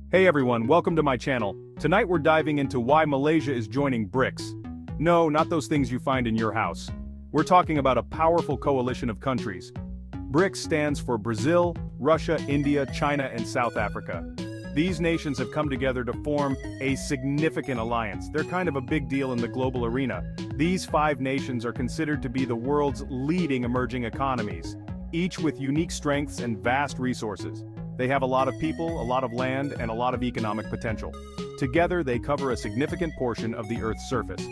Hey everyone, welcome to my channel. Tonight we're diving into why Malaysia is joining BRICS. No, not those things you find in your house. We're talking about a powerful coalition of countries. BRICS stands for Brazil, Russia, India, China, and South Africa. These nations have come together to form a significant alliance. They're kind of a big deal in the global arena. These 5 nations are considered to be the world's leading emerging economies, each with unique strengths and vast resources. They have a lot of people, a lot of land, and a lot of economic potential. Together, they cover a significant portion of the Earth's surface.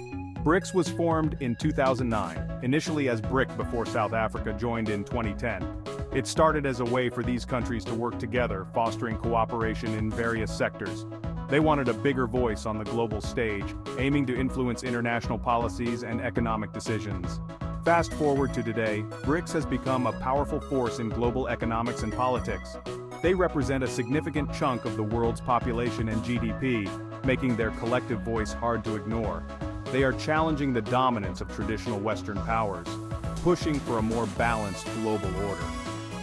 BRICS was formed in 2009, initially as BRIC before South Africa joined in 2010. It started as a way for these countries to work together, fostering cooperation in various sectors. They wanted a bigger voice on the global stage, aiming to influence international policies and economic decisions. Fast forward to today, BRICS has become a powerful force in global economics and politics. They represent a significant chunk of the world's population and GDP, making their collective voice hard to ignore. They are challenging the dominance of traditional Western powers, pushing for a more balanced global order.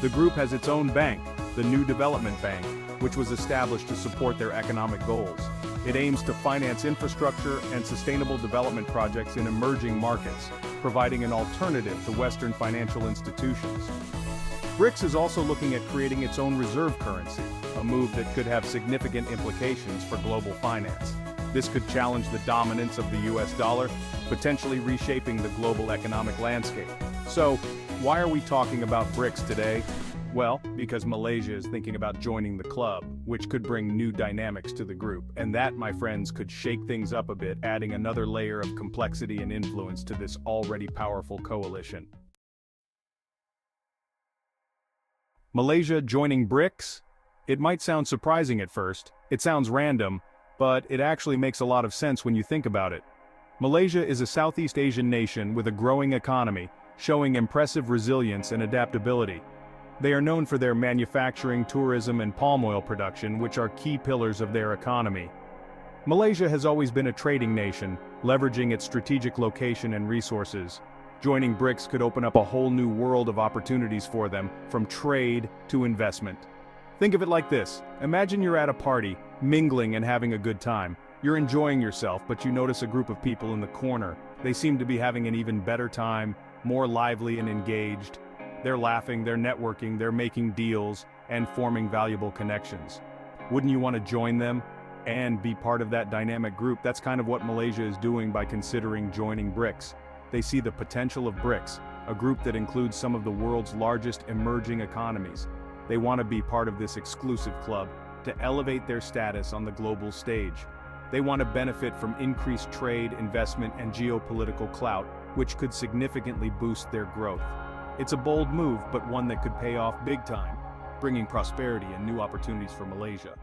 The group has its own bank, the New Development Bank, which was established to support their economic goals. It aims to finance infrastructure and sustainable development projects in emerging markets, providing an alternative to Western financial institutions. BRICS is also looking at creating its own reserve currency, a move that could have significant implications for global finance. This could challenge the dominance of the US dollar, potentially reshaping the global economic landscape. So, why are we talking about BRICS today? Well, because Malaysia is thinking about joining the club, which could bring new dynamics to the group. And that, my friends, could shake things up a bit, adding another layer of complexity and influence to this already powerful coalition. Malaysia joining BRICS? It might sound surprising at first, it sounds random, but it actually makes a lot of sense when you think about it. Malaysia is a Southeast Asian nation with a growing economy, showing impressive resilience and adaptability. They are known for their manufacturing, tourism, and palm oil production, which are key pillars of their economy. Malaysia has always been a trading nation, leveraging its strategic location and resources. Joining BRICS could open up a whole new world of opportunities for them, from trade to investment. Think of it like this. Imagine you're at a party, mingling and having a good time. You're enjoying yourself, but you notice a group of people in the corner. They seem to be having an even better time, more lively and engaged. They're laughing, they're networking, they're making deals, and forming valuable connections. Wouldn't you want to join them and be part of that dynamic group? That's kind of what Malaysia is doing by considering joining BRICS. They see the potential of BRICS, a group that includes some of the world's largest emerging economies. They want to be part of this exclusive club, to elevate their status on the global stage. They want to benefit from increased trade, investment, and geopolitical clout, which could significantly boost their growth. It's a bold move, but one that could pay off big time, bringing prosperity and new opportunities for Malaysia.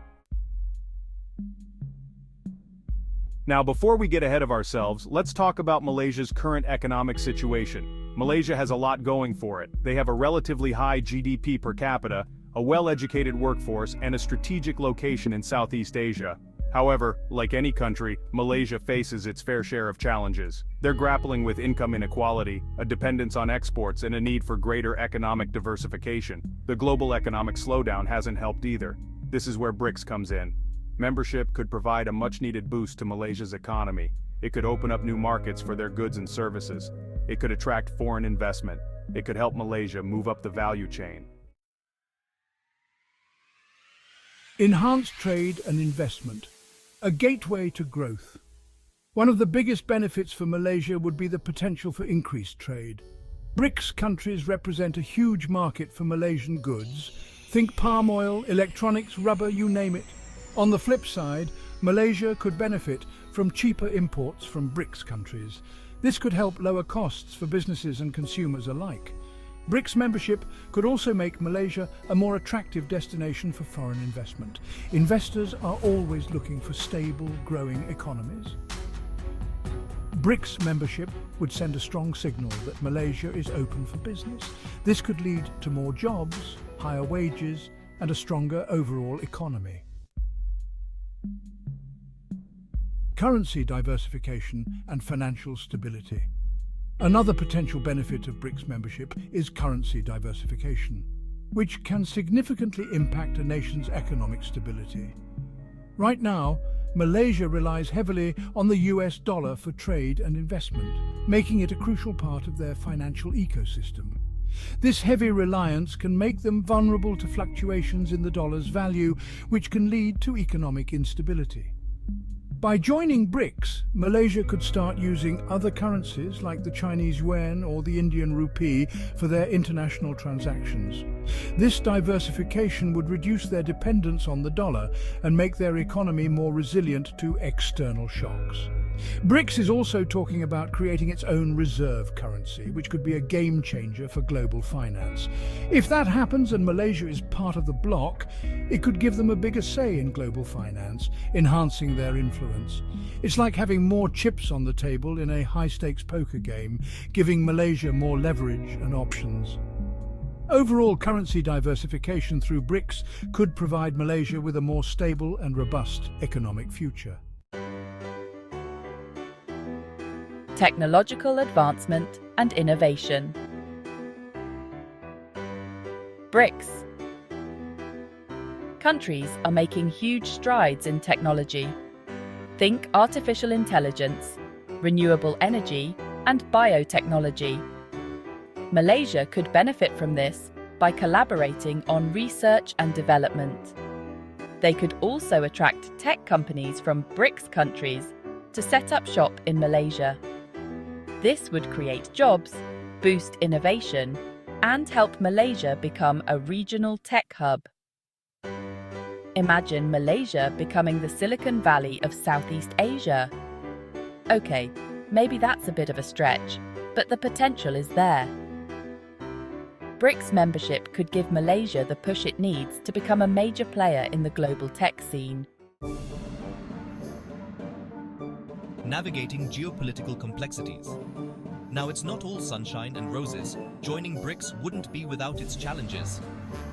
Now, before we get ahead of ourselves, let's talk about Malaysia's current economic situation. Malaysia has a lot going for it. They have a relatively high GDP per capita, a well-educated workforce, and a strategic location in Southeast Asia. However, like any country, Malaysia faces its fair share of challenges. They're grappling with income inequality, a dependence on exports, and a need for greater economic diversification. The global economic slowdown hasn't helped either. This is where BRICS comes in. Membership could provide a much-needed boost to Malaysia's economy. It could open up new markets for their goods and services. It could attract foreign investment. It could help Malaysia move up the value chain. Enhanced trade and investment, a gateway to growth. One of the biggest benefits for Malaysia would be the potential for increased trade. BRICS countries represent a huge market for Malaysian goods. Think palm oil, electronics, rubber, you name it. On the flip side, Malaysia could benefit from cheaper imports from BRICS countries. This could help lower costs for businesses and consumers alike. BRICS membership could also make Malaysia a more attractive destination for foreign investment. Investors are always looking for stable, growing economies. BRICS membership would send a strong signal that Malaysia is open for business. This could lead to more jobs, higher wages, and a stronger overall economy. Currency diversification and financial stability. Another potential benefit of BRICS membership is currency diversification, which can significantly impact a nation's economic stability. Right now, Malaysia relies heavily on the US dollar for trade and investment, making it a crucial part of their financial ecosystem. This heavy reliance can make them vulnerable to fluctuations in the dollar's value, which can lead to economic instability. By joining BRICS, Malaysia could start using other currencies like the Chinese yuan or the Indian rupee for their international transactions. This diversification would reduce their dependence on the dollar and make their economy more resilient to external shocks. BRICS is also talking about creating its own reserve currency, which could be a game changer for global finance. If that happens and Malaysia is part of the bloc, it could give them a bigger say in global finance, enhancing their influence. It's like having more chips on the table in a high-stakes poker game, giving Malaysia more leverage and options. Overall currency diversification through BRICS could provide Malaysia with a more stable and robust economic future. Technological advancement and innovation. BRICS. Countries are making huge strides in technology. Think artificial intelligence, renewable energy, and biotechnology. Malaysia could benefit from this by collaborating on research and development. They could also attract tech companies from BRICS countries to set up shop in Malaysia. This would create jobs, boost innovation, and help Malaysia become a regional tech hub. Imagine Malaysia becoming the Silicon Valley of Southeast Asia. Okay, maybe that's a bit of a stretch, but the potential is there. BRICS membership could give Malaysia the push it needs to become a major player in the global tech scene. Navigating geopolitical complexities. Now, it's not all sunshine and roses. Joining BRICS wouldn't be without its challenges.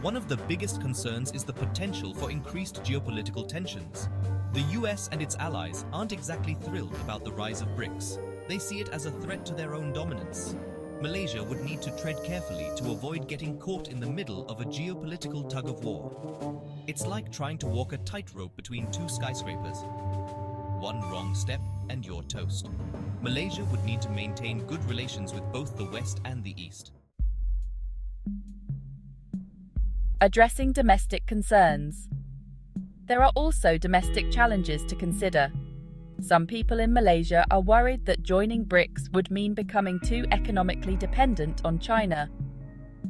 One of the biggest concerns is the potential for increased geopolitical tensions. The US and its allies aren't exactly thrilled about the rise of BRICS. They see it as a threat to their own dominance. Malaysia would need to tread carefully to avoid getting caught in the middle of a geopolitical tug-of-war. It's like trying to walk a tightrope between two skyscrapers. One wrong step and you're toast. Malaysia would need to maintain good relations with both the West and the East. Addressing domestic concerns. There are also domestic challenges to consider. Some people in Malaysia are worried that joining BRICS would mean becoming too economically dependent on China.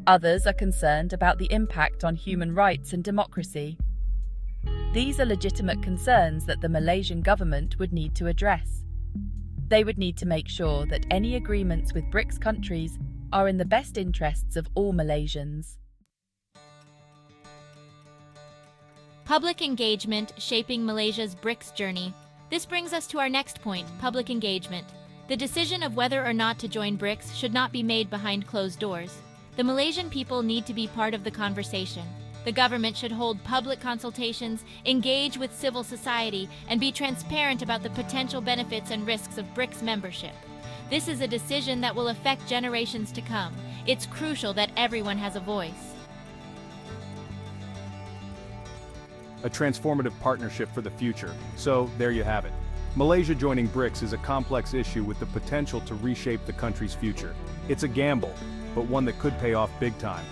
Others are concerned about the impact on human rights and democracy. These are legitimate concerns that the Malaysian government would need to address. They would need to make sure that any agreements with BRICS countries are in the best interests of all Malaysians. Public engagement shaping Malaysia's BRICS journey. This brings us to our next point, public engagement. The decision of whether or not to join BRICS should not be made behind closed doors. The Malaysian people need to be part of the conversation. The government should hold public consultations, engage with civil society, and be transparent about the potential benefits and risks of BRICS membership. This is a decision that will affect generations to come. It's crucial that everyone has a voice. A transformative partnership for the future. So, there you have it. Malaysia joining BRICS is a complex issue with the potential to reshape the country's future. It's a gamble, but one that could pay off big time.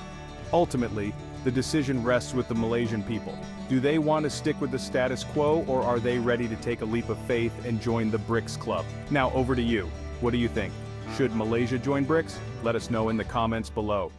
Ultimately, the decision rests with the Malaysian people. Do they want to stick with the status quo, or are they ready to take a leap of faith and join the BRICS club? Now over to you. What do you think? Should Malaysia join BRICS? Let us know in the comments below.